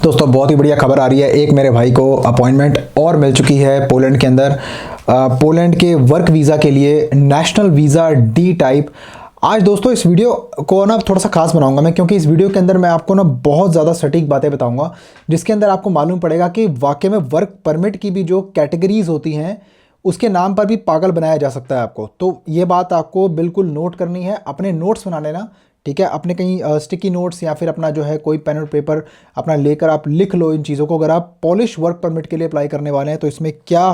दोस्तों बहुत ही बढ़िया खबर आ रही है। एक मेरे भाई को अपॉइंटमेंट और मिल चुकी है पोलैंड के अंदर, पोलैंड के वर्क वीज़ा के लिए, नेशनल वीज़ा डी टाइप। आज दोस्तों इस वीडियो को ना थोड़ा सा खास बनाऊंगा मैं, क्योंकि इस वीडियो के अंदर मैं आपको ना बहुत ज़्यादा सटीक बातें बताऊंगा, जिसके अंदर आपको मालूम पड़ेगा कि वाकई में वर्क परमिट की भी जो कैटेगरीज होती हैं उसके नाम पर भी पागल बनाया जा सकता है आपको। तो ये बात आपको बिल्कुल नोट करनी है, अपने नोट्स बना लेना, ठीक है। अपने कहीं स्टिकी नोट्स या फिर अपना जो है कोई पेन और पेपर अपना लेकर आप लिख लो इन चीज़ों को। अगर आप पॉलिश वर्क परमिट के लिए अप्लाई करने वाले हैं तो इसमें क्या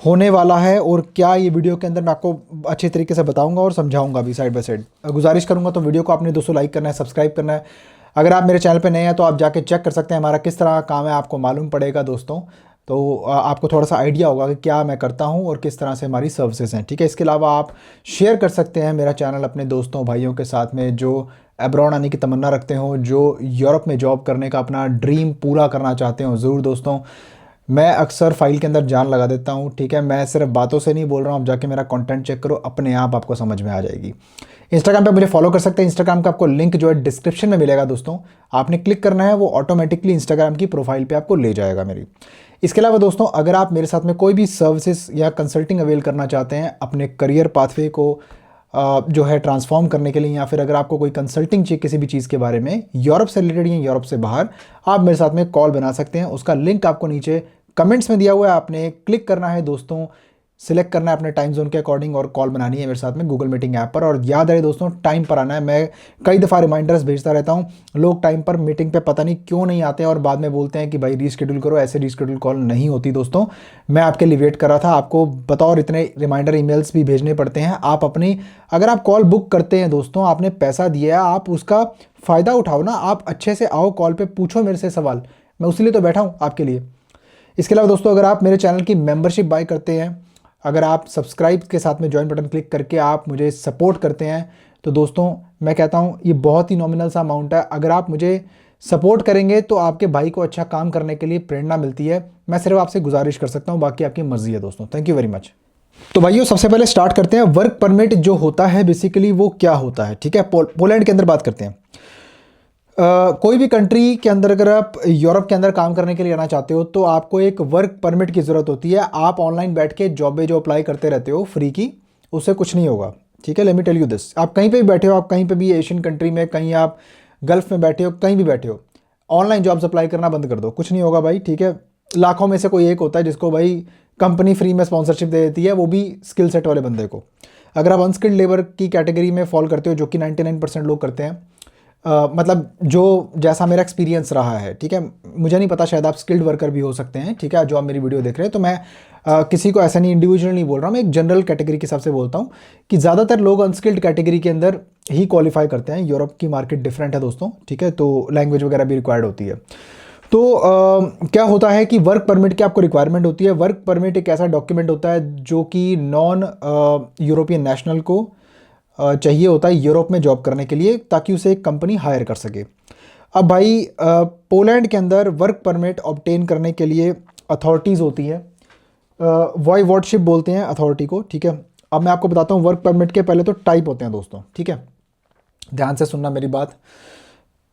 होने वाला है और क्या ये वीडियो के अंदर मैं आपको अच्छे तरीके से बताऊंगा और समझाऊंगा भी साइड बाय साइड। गुजारिश करूंगा तो वीडियो को आपने दोस्तों लाइक करना है, सब्सक्राइब करना है। अगर आप मेरे चैनल पे नए हैं तो आप जाके चेक कर सकते हैं हमारा किस तरह का काम है, आपको मालूम पड़ेगा दोस्तों। तो आपको थोड़ा सा आइडिया होगा कि क्या मैं करता हूं और किस तरह से हमारी सर्विसेज हैं, ठीक है। इसके अलावा आप शेयर कर सकते हैं मेरा चैनल अपने दोस्तों भाइयों के साथ में जो एब्रॉड आने की तमन्ना रखते हो, जो यूरोप में जॉब करने का अपना ड्रीम पूरा करना चाहते हो। ज़रूर दोस्तों, मैं अक्सर फाइल के अंदर जान लगा देता हूँ, ठीक है। मैं सिर्फ बातों से नहीं बोल रहा हूँ, आप जाके मेरा कंटेंट चेक करो, अपने आप आपको समझ में आ जाएगी। इंस्टाग्राम पे मुझे फॉलो कर सकते हैं। इंस्टाग्राम का आपको लिंक जो है डिस्क्रिप्शन में मिलेगा दोस्तों, आपने क्लिक करना है, वो ऑटोमेटिकली इंस्टाग्राम की प्रोफाइल पे आपको ले जाएगा मेरी। इसके अलावा दोस्तों, अगर आप मेरे साथ में कोई भी सर्विसेज या कंसल्टिंग अवेल करना चाहते हैं अपने करियर पाथवे को जो है ट्रांसफॉर्म करने के लिए, या फिर अगर आपको कोई कंसल्टिंग चाहिए किसी भी चीज़ के बारे में यूरोप से रिलेटेड या यूरोप से बाहर, आप मेरे साथ में कॉल बना सकते हैं। उसका लिंक आपको नीचे कमेंट्स में दिया हुआ है, आपने क्लिक करना है दोस्तों, सिलेक्ट करना है अपने टाइम जोन के अकॉर्डिंग और कॉल बनानी है मेरे साथ में गूगल मीटिंग ऐप पर। और याद रहे दोस्तों, टाइम पर आना है। मैं कई दफ़ा रिमाइंडर्स भेजता रहता हूँ, लोग टाइम पर मीटिंग पे पता नहीं क्यों नहीं आते हैं और बाद में बोलते हैं कि भाई रीशेड्यूल करो। ऐसे रीशेड्यूल कॉल नहीं होती दोस्तों, मैं आपके लिए वेट कर रहा था। आपको बतौर इतने रिमाइंडर ईमेल्स भी भेजने पड़ते हैं। आप अपनी, अगर आप कॉल बुक करते हैं दोस्तों, आपने पैसा दिया है, आप उसका फ़ायदा उठाओ ना। आप अच्छे से आओ, कॉल पर पूछो मेरे से सवाल, मैं उसी लिए तो बैठा हूँ आपके लिए। इसके अलावा दोस्तों, अगर आप मेरे चैनल की मेंबरशिप बाय करते हैं, अगर आप सब्सक्राइब के साथ में ज्वाइन बटन क्लिक करके आप मुझे सपोर्ट करते हैं, तो दोस्तों मैं कहता हूं ये बहुत ही नॉमिनल सा अमाउंट है। अगर आप मुझे सपोर्ट करेंगे तो आपके भाई को अच्छा काम करने के लिए प्रेरणा मिलती है। मैं सिर्फ आपसे गुजारिश कर सकता हूं, बाकी आपकी मर्जी है दोस्तों। Thank you very much. तो भाइयों, सबसे पहले स्टार्ट करते हैं। वर्क परमिट जो होता है बेसिकली वो क्या होता है, ठीक है। पोलैंड के अंदर बात करते हैं। कोई भी कंट्री के अंदर अगर आप यूरोप के अंदर काम करने के लिए आना चाहते हो तो आपको एक वर्क परमिट की ज़रूरत होती है। आप ऑनलाइन बैठ के जॉबें जो अप्लाई करते रहते हो फ्री की, उससे कुछ नहीं होगा, ठीक है। Let me tell you this, आप कहीं पे भी बैठे हो, आप कहीं पे भी एशियन कंट्री में, कहीं आप गल्फ में बैठे हो, कहीं भी बैठे हो, ऑनलाइन जॉब्स अप्लाई करना बंद कर दो, कुछ नहीं होगा भाई, ठीक है। लाखों में से कोई एक होता है जिसको भाई कंपनी फ्री में स्पॉन्सरशिप दे देती है, वो भी स्किल सेट वाले बंदे को। अगर आप अनस्किल्ड लेबर की कैटेगरी में फॉल करते हो, जो कि 99% लोग करते हैं, मतलब जो जैसा मेरा एक्सपीरियंस रहा है, ठीक है। मुझे नहीं पता, शायद आप स्किल्ड वर्कर भी हो सकते हैं, ठीक है, जो आप मेरी वीडियो देख रहे हैं। तो मैं किसी को ऐसा नहीं, इंडिविजुअल नहीं बोल रहा हूँ, मैं एक जनरल कैटेगरी के हिसाब से बोलता हूँ कि ज़्यादातर लोग अनस्किल्ड कैटेगरी के अंदर ही क्वालिफाई करते हैं। यूरोप की मार्केट डिफरेंट है दोस्तों, ठीक है, तो लैंग्वेज वगैरह भी रिक्वायर्ड होती है। तो क्या होता है कि वर्क परमिट की आपको रिक्वायरमेंट होती है। वर्क परमिट एक ऐसा डॉक्यूमेंट होता है जो कि नॉन यूरोपियन नेशनल को चाहिए होता है यूरोप में जॉब करने के लिए, ताकि उसे एक कंपनी हायर कर सके। अब भाई पोलैंड के अंदर वर्क परमिट ऑब्टेन करने के लिए अथॉरिटीज़ होती हैं, वॉयवॉडशिप बोलते हैं अथॉरिटी को, ठीक है। अब मैं आपको बताता हूँ वर्क परमिट के पहले तो टाइप होते हैं दोस्तों, ठीक है। ध्यान से सुनना मेरी बात,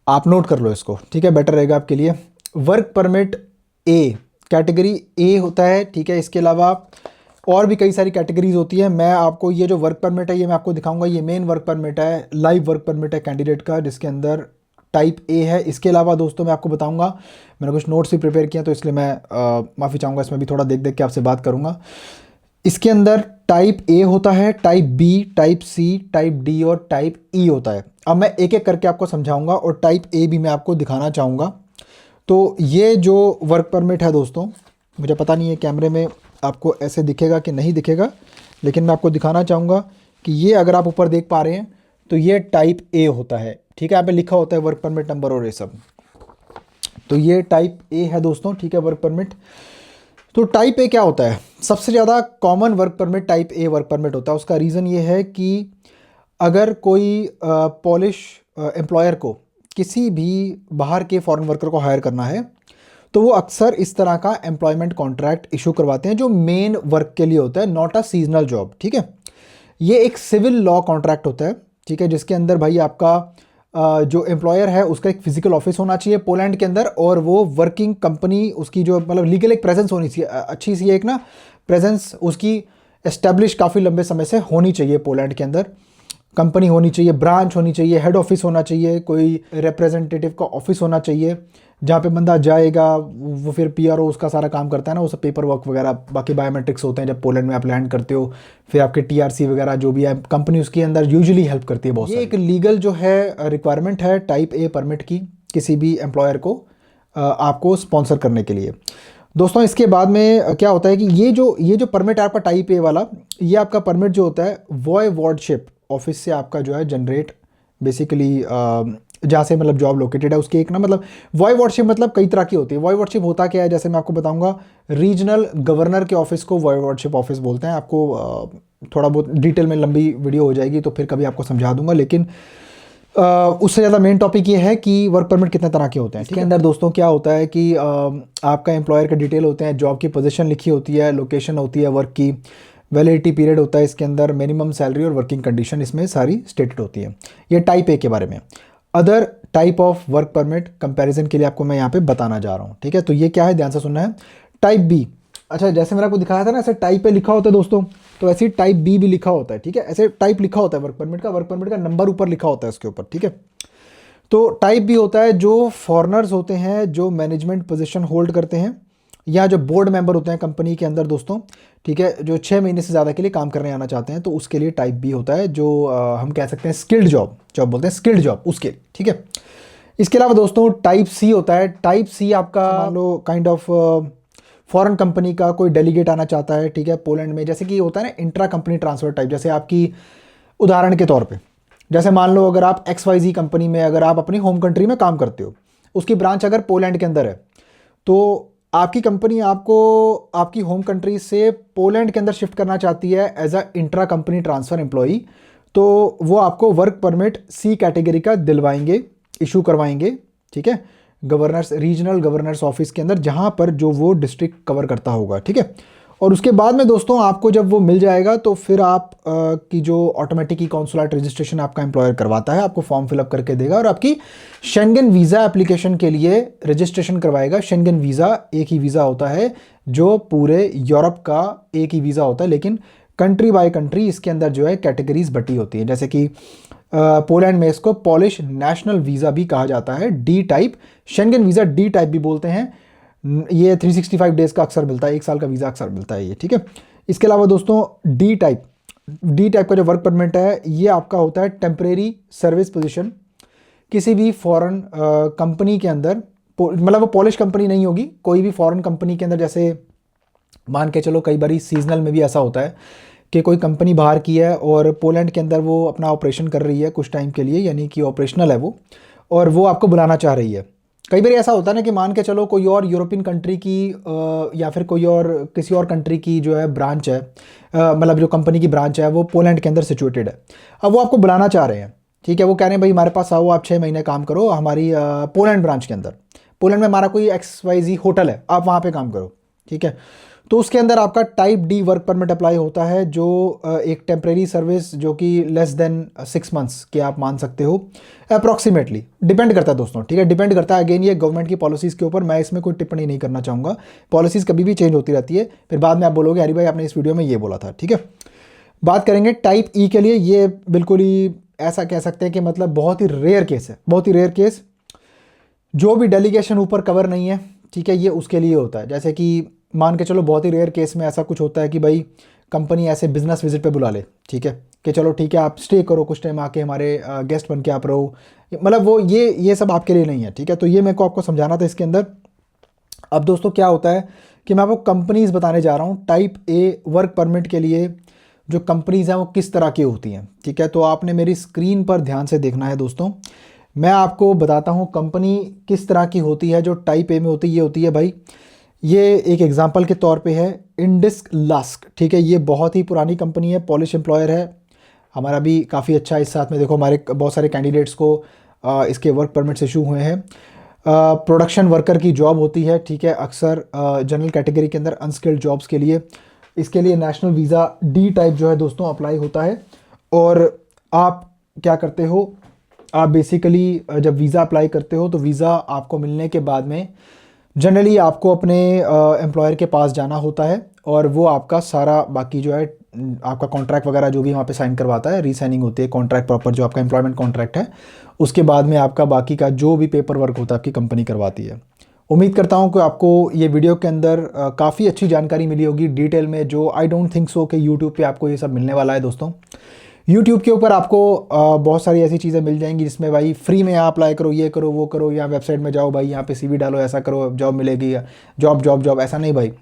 आप नोट कर लो इसको, ठीक है, बेटर रहेगा आपके लिए। Work permit A, category A होता है, ठीक है। इसके अलावा और भी कई सारी कैटेगरीज होती है। मैं आपको ये जो वर्क परमिट है ये मैं आपको दिखाऊंगा। ये मेन वर्क परमिट है, लाइव वर्क परमिट है कैंडिडेट का, जिसके अंदर टाइप ए है। इसके अलावा दोस्तों मैं आपको बताऊंगा, मैंने कुछ नोट्स भी प्रिपेयर किए तो इसलिए मैं माफ़ी चाहूँगा, इसमें भी थोड़ा देख देख के आपसे बात करूँगा। इसके अंदर टाइप ए होता है, type B, type C, type D और टाइप ई होता है। अब मैं एक एक करके आपको समझाऊँगा और टाइप ए भी मैं आपको दिखाना चाहूँगा। तो ये जो वर्क परमिट है दोस्तों, मुझे पता नहीं है कैमरे में आपको ऐसे दिखेगा कि नहीं दिखेगा, लेकिन मैं आपको दिखाना चाहूँगा कि ये अगर आप ऊपर देख पा रहे हैं तो ये टाइप ए होता है, ठीक है। यहाँ पे लिखा होता है वर्क परमिट नंबर और ये सब, तो ये टाइप ए है दोस्तों, ठीक है, वर्क परमिट। तो टाइप ए क्या होता है? सबसे ज़्यादा common work permit type A work permit होता है। उसका रीज़न ये है कि अगर कोई पॉलिश एम्प्लॉयर को किसी भी बाहर के फॉरेन वर्कर को हायर करना है तो वो अक्सर इस तरह का एम्प्लॉयमेंट कॉन्ट्रैक्ट इशू करवाते हैं जो मेन वर्क के लिए होता है, नॉट अ सीजनल जॉब, ठीक है। ये एक सिविल लॉ कॉन्ट्रैक्ट होता है, ठीक है, जिसके अंदर भाई आपका जो एम्प्लॉयर है उसका एक फिजिकल ऑफिस होना चाहिए पोलैंड के अंदर, और वो वर्किंग कंपनी उसकी जो मतलब लीगल एक प्रेजेंस होनी चाहिए, अच्छी सी एक ना प्रेजेंस उसकी एस्टेब्लिश काफ़ी लंबे समय से होनी चाहिए पोलैंड के अंदर। कंपनी होनी चाहिए, ब्रांच होनी चाहिए, हेड ऑफिस होना चाहिए, कोई रिप्रेजेंटेटिव का ऑफिस होना चाहिए जहाँ पे बंदा जाएगा, वो फिर पीआरओ उसका सारा काम करता है ना, वो सब पेपर वर्क वगैरह, बाकी बायोमेट्रिक्स होते हैं जब पोलैंड में आप लैंड करते हो, फिर आपके टीआरसी वगैरह जो भी है कंपनी उसके अंदर यूजुअली हेल्प करती है बहुत। ये एक लीगल जो है रिक्वायरमेंट है टाइप ए परमिट की किसी भी एम्प्लॉयर को आपको स्पॉन्सर करने के लिए। दोस्तों इसके बाद में क्या होता है कि ये जो परमिट है आपका टाइप ए वाला, ये आपका परमिट जो होता है वॉयवॉर्डशिप ऑफिस से आपका जो है जनरेट बेसिकली जहाँ से मतलब जॉब लोकेटेड है उसकी एक ना मतलब वॉयवॉर्डशिप मतलब कई तरह की होती है। वॉयवॉर्डशिप होता क्या है, जैसे मैं आपको बताऊंगा, रीजनल गवर्नर के ऑफिस को वॉयवॉर्डशिप ऑफिस बोलते हैं। आपको थोड़ा बहुत डिटेल में लंबी वीडियो हो जाएगी तो फिर कभी आपको समझा दूंगा, लेकिन उससे ज़्यादा मेन टॉपिक ये है कि वर्क परमिट कितने तरह के होते हैं। इसके अंदर दोस्तों क्या होता है कि आपका एम्प्लॉयर का डिटेल होते हैं, जॉब की पोजीशन लिखी होती है, लोकेशन होती है वर्क की, वैलिडिटी पीरियड होता है इसके अंदर, मिनिमम सैलरी और वर्किंग कंडीशन इसमें सारी स्टेटेड होती है। ये टाइप ए के बारे में। Other type of work permit comparison के लिए आपको मैं यहाँ पे बताना जा रहा हूँ, ठीक है। तो ये क्या है, ध्यान से सुनना है। टाइप बी, अच्छा जैसे मैंने आपको दिखाया था ना, ऐसे टाइप ए लिखा होता है दोस्तों, तो ऐसे ही टाइप बी भी लिखा होता है, ठीक है। ऐसे टाइप लिखा होता है वर्क परमिट का नंबर ऊपर लिखा होता है उसके ऊपर, ठीक है। तो टाइप बी होता है जो फॉरेनर्स होते हैं जो मैनेजमेंट पोजीशन होल्ड करते हैं, या जो बोर्ड मेंबर होते हैं कंपनी के अंदर दोस्तों, ठीक है, जो 6 महीने से ज़्यादा के लिए काम करने आना चाहते हैं, तो उसके लिए टाइप बी होता है, जो हम कह सकते हैं स्किल्ड जॉब बोलते हैं, स्किल्ड जॉब उसके, ठीक है। इसके अलावा दोस्तों टाइप सी होता है। टाइप सी आपका मान लो काइंड ऑफ फॉरेन कंपनी का कोई डेलीगेट आना चाहता है, ठीक है, पोलैंड में, जैसे कि होता है ना इंट्रा कंपनी ट्रांसफर टाइप। जैसे आपकी उदाहरण के तौर पे, जैसे मान लो अगर आप XYZ कंपनी में अगर आप अपनी होम कंट्री में काम करते हो, उसकी ब्रांच अगर पोलैंड के अंदर है, तो आपकी कंपनी आपको आपकी होम कंट्री से पोलैंड के अंदर शिफ्ट करना चाहती है as a intra company transfer employee, तो वो आपको वर्क परमिट सी कैटेगरी का दिलवाएंगे, इशू करवाएंगे, ठीक है, गवर्नर्स रीजनल गवर्नर्स ऑफिस के अंदर, जहाँ पर जो वो डिस्ट्रिक्ट कवर करता होगा, ठीक है। और उसके बाद में दोस्तों आपको जब वो मिल जाएगा तो फिर आप की जो ऑटोमेटिक ई कॉन्सुलेट रजिस्ट्रेशन आपका एम्प्लॉयर करवाता है, आपको फॉर्म फिलअप करके देगा और आपकी शेंगन वीज़ा एप्लीकेशन के लिए रजिस्ट्रेशन करवाएगा। शेंगन वीज़ा एक ही वीज़ा होता है जो पूरे यूरोप का एक ही वीज़ा होता है, लेकिन कंट्री बाय कंट्री इसके अंदर जो है कैटेगरीज बटी होती है। जैसे कि पोलैंड में इसको पॉलिश नेशनल वीज़ा भी कहा जाता है, D type, Schengen visa D type भी बोलते हैं। ये 365 डेज़ का अक्सर मिलता है, 1 साल का वीज़ा अक्सर मिलता है ये, ठीक है। इसके अलावा दोस्तों डी टाइप का जो वर्क परमिट है ये आपका होता है टेम्परेरी सर्विस पोजीशन किसी भी फॉरेन कंपनी के अंदर, मतलब वो पॉलिश कंपनी नहीं होगी, कोई भी फॉरेन कंपनी के अंदर। जैसे मान के चलो कई बार सीजनल में भी ऐसा होता है कि कोई कंपनी बाहर की है और पोलैंड के अंदर वो अपना ऑपरेशन कर रही है कुछ टाइम के लिए, यानी कि ऑपरेशनल है वो, और वो आपको बुलाना चाह रही है। कई बार ऐसा होता है ना कि मान के चलो कोई और यूरोपियन कंट्री की या फिर कोई और किसी और कंट्री की जो है ब्रांच है, मतलब जो कंपनी की ब्रांच है वो पोलैंड के अंदर सिचुएटेड है। अब वो आपको बुलाना चाह रहे हैं, ठीक है, वो कह रहे हैं भाई हमारे पास आओ, आप 6 महीने काम करो हमारी पोलैंड ब्रांच के अंदर। पोलैंड में हमारा कोई XYZ होटल है, आप वहाँ पे काम करो, ठीक है। तो उसके अंदर आपका type D work permit apply होता है, जो एक टेम्परेरी सर्विस जो कि लेस देन 6 मंथ्स के आप मान सकते हो अप्रॉक्सीमेटली, डिपेंड करता है दोस्तों, ठीक है, डिपेंड करता है। अगेन ये गवर्नमेंट की पॉलिसीज़ के ऊपर, मैं इसमें कोई टिप्पणी नहीं करना चाहूँगा, पॉलिसीज़ कभी भी चेंज होती रहती है, फिर बाद में आप बोलोगे हरी भाई आपने इस वीडियो में ये बोला था, ठीक है। बात करेंगे टाइप ई के लिए, ये बिल्कुल ही ऐसा कह सकते हैं कि मतलब बहुत ही रेयर केस है, बहुत ही रेयर केस, जो भी डेलीगेशन ऊपर कवर नहीं है, ठीक है, ये उसके लिए होता है। जैसे कि मान के चलो बहुत ही रेयर केस में ऐसा कुछ होता है कि भाई कंपनी ऐसे बिजनेस विजिट पे बुला ले, ठीक है, कि चलो ठीक है आप स्टे करो कुछ टाइम आके हमारे गेस्ट बन के आप रहो, मतलब वो ये सब आपके लिए नहीं है, ठीक है। तो ये मेरे को आपको समझाना था इसके अंदर। अब दोस्तों क्या होता है कि मैं आपको कंपनीज़ बताने जा रहा हूँ टाइप ए वर्क परमिट के लिए, जो कंपनीज़ हैं वो किस तरह की होती हैं, ठीक है। तो आपने मेरी स्क्रीन पर ध्यान से देखना है दोस्तों, मैं आपको बताता हूँ कंपनी किस तरह की होती है जो टाइप ए में होती है। ये होती है भाई, ये एक एग्जांपल के तौर पे है इंडिस्क लस्क, ठीक है, ये बहुत ही पुरानी कंपनी है, पॉलिश एम्प्लॉयर है, हमारा भी काफ़ी अच्छा इस साथ में देखो हमारे बहुत सारे कैंडिडेट्स को इसके वर्क परमिट्स इशू हुए हैं। प्रोडक्शन वर्कर की जॉब होती है, ठीक है, अक्सर जनरल कैटेगरी के अंदर अनस्किल्ड जॉब्स के लिए। इसके लिए नेशनल वीज़ा डी टाइप जो है दोस्तों अप्लाई होता है, और आप क्या करते हो, आप बेसिकली जब वीज़ा अप्लाई करते हो तो वीज़ा आपको मिलने के बाद में जनरली आपको अपने एम्प्लॉयर के पास जाना होता है और वो आपका सारा बाकी जो है आपका कॉन्ट्रैक्ट वगैरह जो भी वहाँ पे साइन करवाता है, रीसाइनिंग होती है कॉन्ट्रैक्ट प्रॉपर जो आपका एम्प्लॉयमेंट कॉन्ट्रैक्ट है, उसके बाद में आपका बाकी का जो भी पेपर वर्क होता है आपकी कंपनी करवाती है। उम्मीद करता हूँ कि आपको ये वीडियो के अंदर काफ़ी अच्छी जानकारी मिली होगी डिटेल में, जो आई डोंट थिंक सो कि यूट्यूब पे आपको ये सब मिलने वाला है दोस्तों। यूट्यूब के ऊपर आपको बहुत सारी ऐसी चीज़ें मिल जाएंगी जिसमें भाई फ्री में आप अप्लाई करो, ये करो वो करो, या वेबसाइट में जाओ भाई यहाँ पे सीवी डालो, ऐसा करो जॉब मिलेगी, जॉब जॉब जॉब, ऐसा नहीं भाई।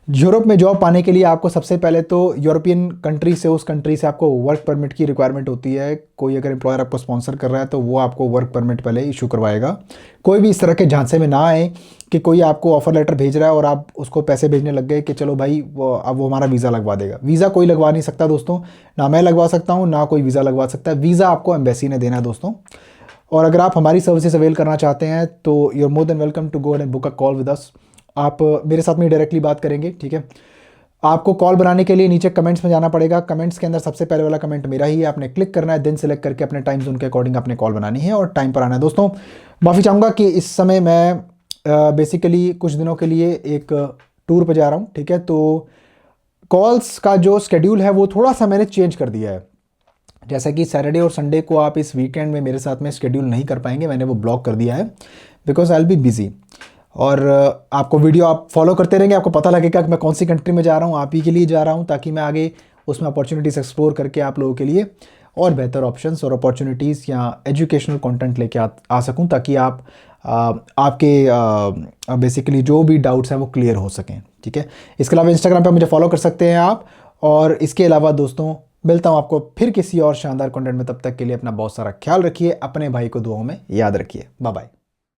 यूरोप में जॉब पाने के लिए आपको सबसे पहले तो यूरोपियन कंट्री से, उस कंट्री से आपको वर्क परमिट की रिक्वायरमेंट होती है। कोई अगर एम्प्लॉयर आपको स्पॉन्सर कर रहा है तो वो आपको वर्क परमिट पहले इशू करवाएगा। कोई भी इस तरह के झांसे में ना आए कि कोई आपको ऑफर लेटर भेज रहा है और आप उसको पैसे भेजने लग गए कि चलो भाई अब वो हमारा वीज़ा लगवा देगा। वीज़ा कोई लगवा नहीं सकता दोस्तों, ना मैं लगवा सकता हूँ ना कोई वीज़ा लगवा सकता है। वीज़ा आपको एम्बेसी ने देना है दोस्तों। और अगर आप हमारी सर्विसेज अवेल करना चाहते हैं तो you are more than welcome to go and book a call with us. आप मेरे साथ में डायरेक्टली बात करेंगे, ठीक है। आपको कॉल बनाने के लिए नीचे कमेंट्स में जाना पड़ेगा। कमेंट्स के अंदर सबसे पहले वाला कमेंट मेरा ही है, आपने क्लिक करना है, दिन सेलेक्ट करके अपने टाइम जोन के अकॉर्डिंग आपने कॉल बनानी है और टाइम पर आना है। दोस्तों माफ़ी चाहूँगा कि इस समय मैं बेसिकली कुछ दिनों के लिए एक टूर पर जा रहा हूँ, ठीक है। तो कॉल्स का जो शेड्यूल है वो थोड़ा सा मैंने चेंज कर दिया है। जैसा कि सैटरडे और संडे को आप इस वीकेंड में मेरे साथ में शेड्यूल नहीं कर पाएंगे, मैंने वो ब्लॉक कर दिया है because I will be busy. और आपको वीडियो आप फॉलो करते रहेंगे, आपको पता लगेगा कि मैं कौन सी कंट्री में जा रहा हूँ, आप ही के लिए जा रहा हूँ, ताकि मैं आगे उसमें अपॉर्चुनिटीज़ एक्सप्लोर करके आप लोगों के लिए और बेहतर ऑप्शंस और अपॉर्चुनिटीज़ या एजुकेशनल कंटेंट लेके आ सकूँ, ताकि आप आपके बेसिकली जो भी डाउट्स हैं वो क्लियर हो सकें, ठीक है। इसके अलावा इंस्टाग्राम पे मुझे फॉलो कर सकते हैं आप। और इसके अलावा दोस्तों मिलता हूँ आपको फिर किसी और शानदार कंटेंट में, तब तक के लिए अपना बहुत सारा ख्याल रखिए, अपने भाई को दुआओं में याद रखिए। Bye bye.